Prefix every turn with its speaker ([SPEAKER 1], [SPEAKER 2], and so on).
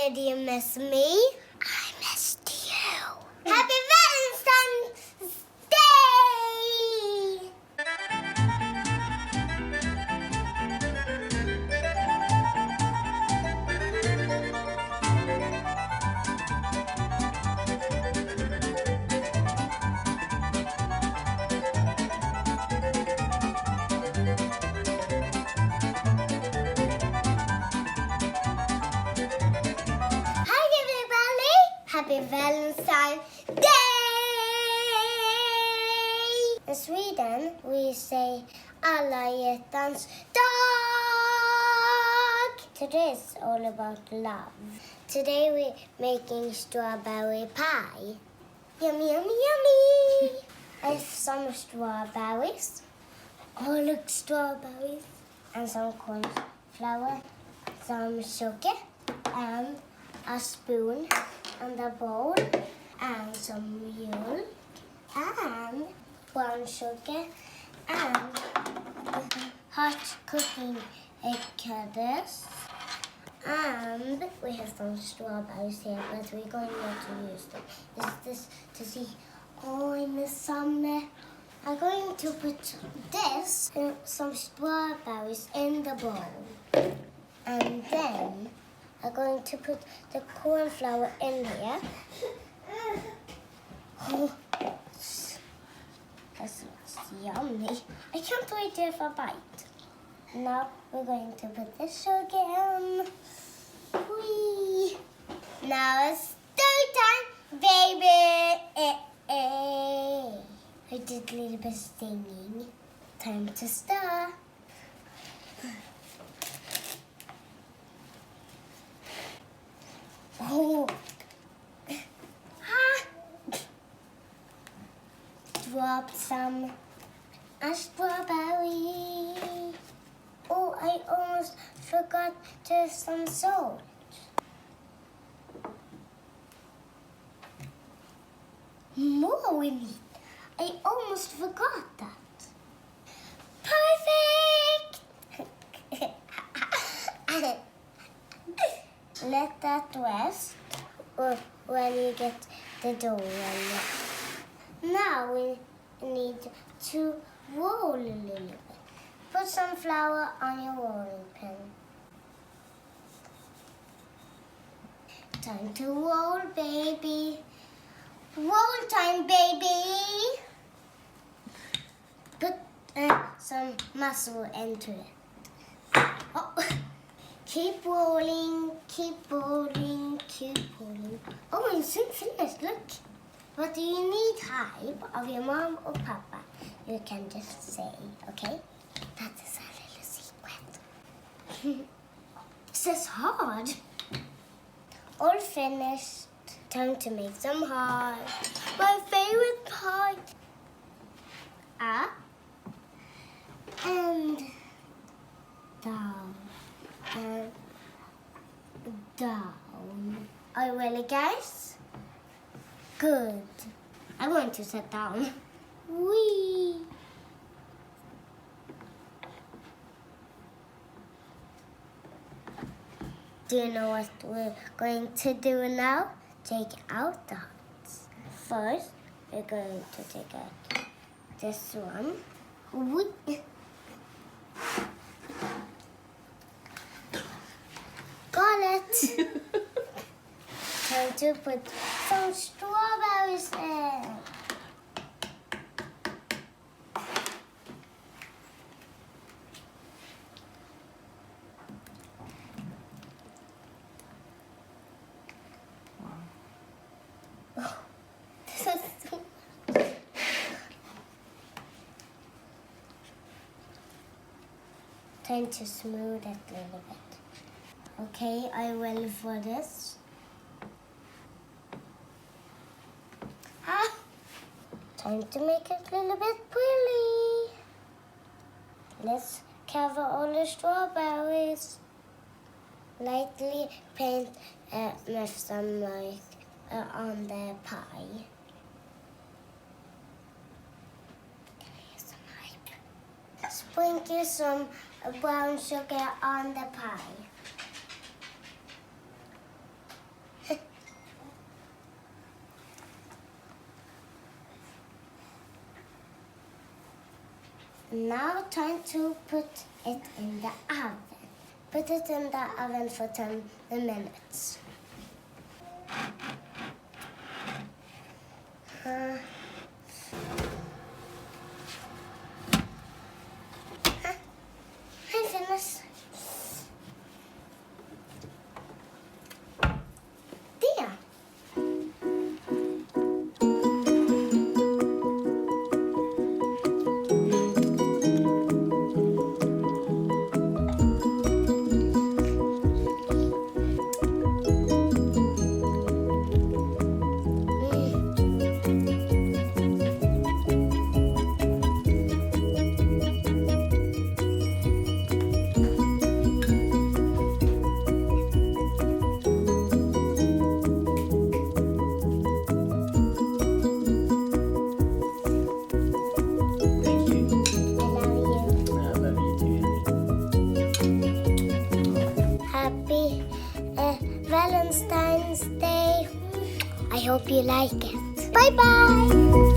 [SPEAKER 1] Did you miss me? I missed you. Happy Valentine's Day! Happy Valentine Day! In Sweden, we say alla hjärtans dag. Today is all about love. Today we're making strawberry pie. Yummy, yummy, yummy! I have some strawberries. Oh, look, strawberries. And some corn flour, some sugar, and a spoon. And a bowl, and some milk, and brown sugar, and hot cooking egg cutters. And we have some strawberries here, but we're going not to use them. This to see, in the summer. I'm going to put this, some strawberries in the bowl. And then I'm going to put the corn flour in here. Oh, that's yummy. I can't wait to have a bite. Now we're going to put the sugar in. Whee! Now it's stir time, baby. I did a little bit of singing. Time to stir. Oh. Drop some strawberry. Oh, I almost forgot to have some salt. More we need. I almost forgot that. Perfect! Let that rest when you get the dough ready. Now we need to roll a little bit. Put some flour on your rolling pin. Time to roll, baby. Roll time, baby. Put some muscle into it. Oh. Keep rolling, keep rolling, keep rolling. Oh, it's soon finished, look. But do you need help of your mom or papa? You can just say, okay? That is a little secret. This is hard. All finished. Time to make some hard. My favorite part. Up and down. And down. Are you ready, guys? Good. I'm going to sit down. Whee! Do you know what we're going to do now? Take out the hearts. First, we're going to take out this one. Whee! Got it! Time to put some strawberries in. Oh, this is so much. Time to smooth it a little bit. Okay, are you ready for this? Time to make it a little bit pretty. Let's cover all the strawberries. Lightly paint with some like on the pie. Sprinkle some brown sugar on the pie. Now time to put it in the oven. Put it in the oven for 10 minutes. I'm finished. There. Happy Valentine's Day. I hope you like it. Bye-bye.